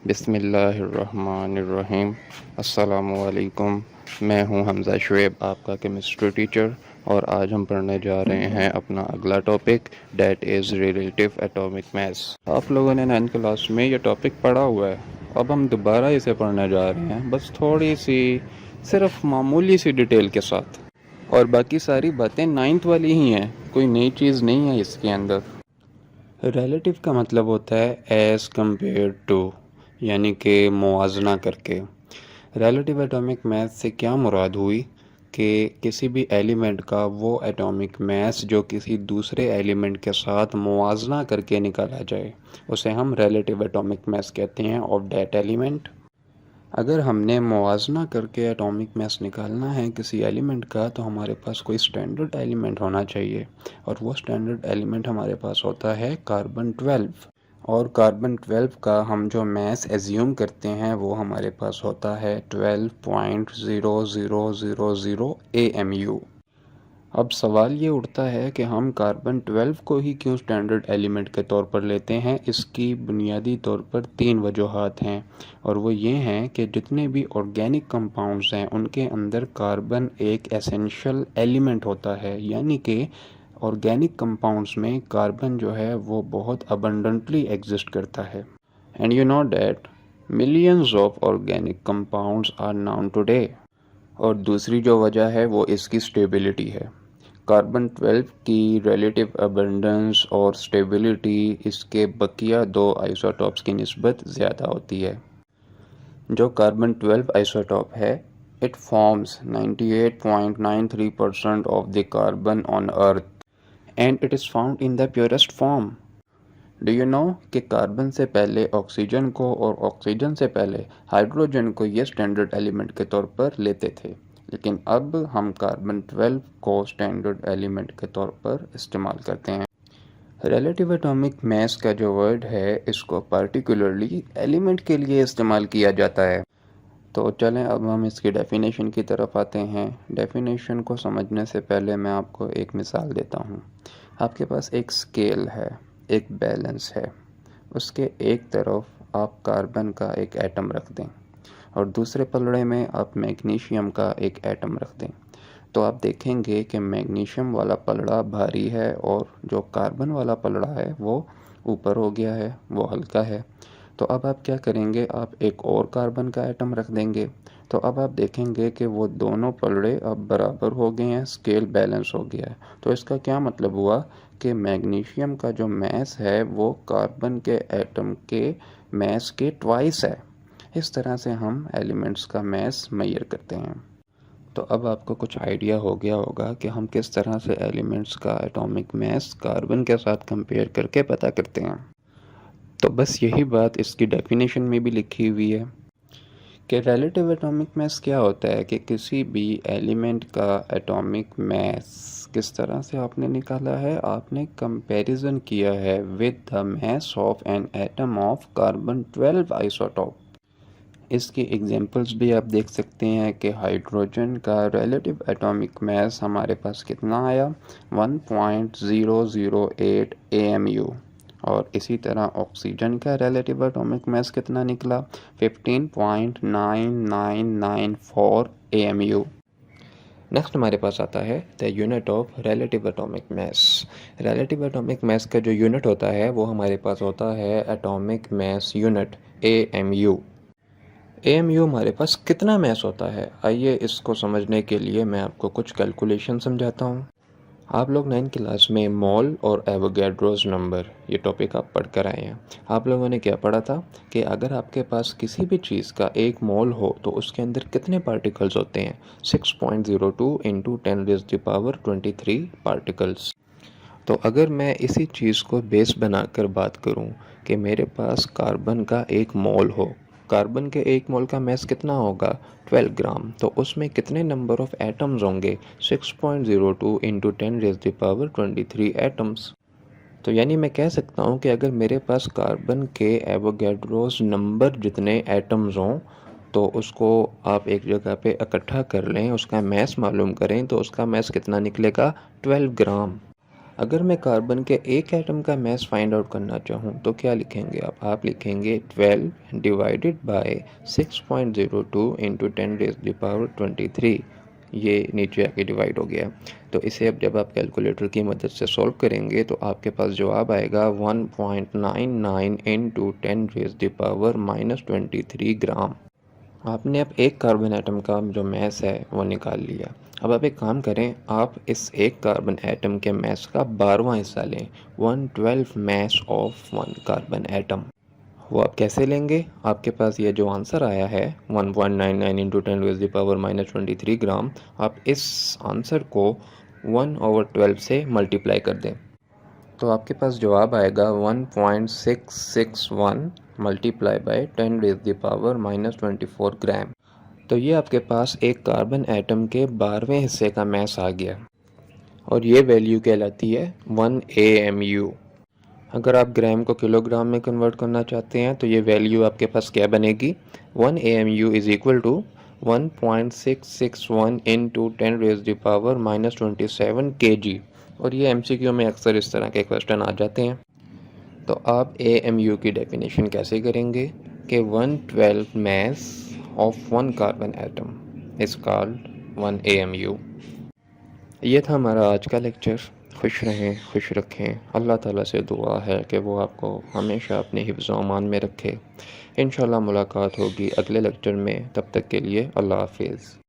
बिस्मिल्लाहिर्रहमानिर्रहीम। अस्सलामुअलैकुम। मैं हूं हमज़ा शुएब, आपका केमिस्ट्री टीचर, और आज हम पढ़ने जा रहे हैं अपना अगला topic, that is relative atomic mass. आप लोगों ने 9th क्लास में ये टॉपिक पढ़ा हुआ है, अब हम दोबारा इसे पढ़ने जा रहे हैं, बस थोड़ी सी, सिर्फ मामूली सी डिटेल के साथ, और बाकी सारी बातें 9th वाली ही हैं, कोई नई चीज़ नहीं है इसके अंदर। रिलेटिव का मतलब होता है एज़ कम्पेयर टू, यानी कि मुआजना करके। रिलेटिव एटॉमिक मास से क्या मुराद हुई कि किसी भी एलिमेंट का वो एटॉमिक मास जो किसी दूसरे एलिमेंट के साथ मुआजना करके निकाला जाए, उसे हम रिलेटिव एटॉमिक मास कहते हैं ऑफ दैट एलिमेंट। अगर हमने मुआजना करके एटॉमिक मास निकालना है किसी एलिमेंट का, तो हमारे पास कोई स्टैंडर्ड एलिमेंट होना चाहिए, और वो स्टैंडर्ड एलिमेंट हमारे पास होता है कार्बन 12। और कार्बन 12 का हम जो मास एज्यूम करते हैं वो हमारे पास होता है 12.0000 AMU। अब सवाल ये उठता है कि हम कार्बन 12 को ही क्यों स्टैंडर्ड एलिमेंट के तौर पर लेते हैं। इसकी बुनियादी तौर पर 3 वजूहात हैं, और वो ये हैं कि जितने भी ऑर्गेनिक कंपाउंड्स हैं उनके अंदर कार्बन एक एसेंशियल एलिमेंट होता है, यानी कि ऑर्गेनिक कंपाउंड्स में कार्बन जो है वो बहुत अबंडेंटली एग्जिस्ट करता है। And you know that millions of organic compounds are known today. और दूसरी जो वजह है वो इसकी स्टेबिलिटी है। कार्बन 12 की रिलेटिव अबंडेंस और स्टेबिलिटी इसके बकिया दो आइसोटॉप्स की निस्बत ज़्यादा होती है। जो कार्बन 12 आइसोटॉप है, it forms 98.93% of the carbon on earth, and it is found in the purest form. Do you know कि कार्बन से पहले ऑक्सीजन को और ऑक्सीजन से पहले हाइड्रोजन को ये स्टैंडर्ड एलिमेंट के तौर पर लेते थे, लेकिन अब हम कार्बन 12 को स्टैंडर्ड एलिमेंट के तौर पर इस्तेमाल करते हैं। रिलेटिव एटॉमिक मास का जो वर्ड है, इसको पार्टिकुलरली एलिमेंट के लिए इस्तेमाल किया जाता है। तो चलें अब हम इसकी डेफिनेशन की तरफ आते हैं। डेफिनेशन को समझने से पहले मैं आपको एक मिसाल देता हूँ। आपके पास एक स्केल है, एक बैलेंस है, उसके एक तरफ आप कार्बन का एक एटम रख दें और दूसरे पलड़े में आप मैग्नीशियम का एक एटम रख दें, तो आप देखेंगे कि मैग्नीशियम वाला पलड़ा भारी है और जो कार्बन वाला पलड़ा है वो ऊपर हो गया है, वो हल्का है। तो अब आप क्या करेंगे, आप एक और कार्बन का एटम रख देंगे, तो अब आप देखेंगे कि वो दोनों पलड़े अब बराबर हो गए हैं, स्केल बैलेंस हो गया है। तो इसका क्या मतलब हुआ कि मैग्नीशियम का जो मास है वो कार्बन के एटम के मास के ट्वाइस है। इस तरह से हम एलिमेंट्स का मास मेजर करते हैं। तो अब आपको कुछ आइडिया हो गया होगा कि हम किस तरह से एलिमेंट्स का एटॉमिक मास कार्बन के साथ कंपेयर करके पता करते हैं। तो बस यही बात इसकी डेफिनेशन में भी लिखी हुई है कि रिलेटिव एटॉमिक मास क्या होता है कि किसी भी एलिमेंट का एटॉमिक मास किस तरह से आपने निकाला है, आपने कंपैरिजन किया है with the mass of an atom of carbon 12 isotope. इसकी एग्जांपल्स भी आप देख सकते हैं कि हाइड्रोजन का रिलेटिव एटॉमिक मास हमारे पास कितना आया, 1.008 AMU, और इसी तरह ऑक्सीजन का रिलेटिव एटॉमिक मास कितना निकला, 15.9994 AMU। नेक्स्ट हमारे पास आता है the unit of relative atomic mass. Relative atomic mass का जो यूनिट होता है वो हमारे पास होता है atomic mass unit, AMU। AMU हमारे पास कितना मास होता है, आइए इसको समझने के लिए मैं आपको कुछ कैलकुलेशन समझाता हूँ। आप लोग 9th क्लास में मोल और एवोगैड्रोस नंबर ये टॉपिक आप पढ़ कर आए हैं। आप लोगों ने क्या पढ़ा था कि अगर आपके पास किसी भी चीज़ का एक मोल हो तो उसके अंदर कितने पार्टिकल्स होते हैं, 6.02 इंटू 10⁻23 पार्टिकल्स। तो अगर मैं इसी चीज़ को बेस बनाकर बात करूं कि मेरे पास कार्बन का एक मोल हो, कार्बन के एक मोल का मास कितना होगा, 12 ग्राम, तो उसमें कितने नंबर ऑफ एटम्स होंगे, 6.02 इंटू 10⁻23 एटम्स। तो यानी मैं कह सकता हूँ कि अगर मेरे पास कार्बन के एवोगैड्रोस नंबर जितने एटम्स हों, तो उसको आप एक जगह पे इकट्ठा कर लें, उसका मास मालूम करें, तो उसका मास कितना निकलेगा, 12 ग्राम। अगर मैं कार्बन के एक एटम का मास फाइंड आउट करना चाहूँ तो क्या लिखेंगे आप लिखेंगे 12 डिवाइडेड बाय 6.02 इंटू 10⁻23। ये नीचे आके डिवाइड हो गया। तो इसे अब जब आप कैलकुलेटर की मदद से सॉल्व करेंगे तो आपके पास जवाब आएगा 1.99 इंटू 10⁻⁻23 ग्राम। आपने अब एक कार्बन एटम का जो मास है वो निकाल लिया। अब आप एक काम करें, आप इस एक कार्बन एटम के मास का 12वां हिस्सा लें, 1/12 mass of one carbon atom. वो आप कैसे लेंगे? आपके पास ये जो आंसर आया है 1.99 इंटू 10⁻⁻23 ग्राम, आप इस आंसर को 1/12 से मल्टीप्लाई कर दें तो आपके पास जवाब आएगा 1.661 मल्टीप्लाई बाय 10⁻⁻24 ग्राम। तो ये आपके पास एक कार्बन एटम के 12वें हिस्से का मास आ गया और ये वैल्यू कहलाती है 1 AMU। अगर आप ग्राम को किलोग्राम में कन्वर्ट करना चाहते हैं तो ये वैल्यू आपके पास क्या बनेगी? 1 AMU is equal to 1.661 into 10⁻⁻27 kg। और ये MCQ में अक्सर इस तरह के क्वेश्चन आ जाते हैं। तो आप AMU की डेफिनेशन कैसे करेंगे कि 1/12 mass of one carbon atom is called 1 AMU। ये था हमारा आज का लेक्चर। खुश रहें, खुश रखें। अल्लाह ताला से दुआ है कि वो आपको हमेशा अपने हिफ्ज़ व अमान में रखे। इंशाल्लाह मुलाकात होगी अगले लेक्चर में। तब तक के लिए अल्लाह हाफिज़।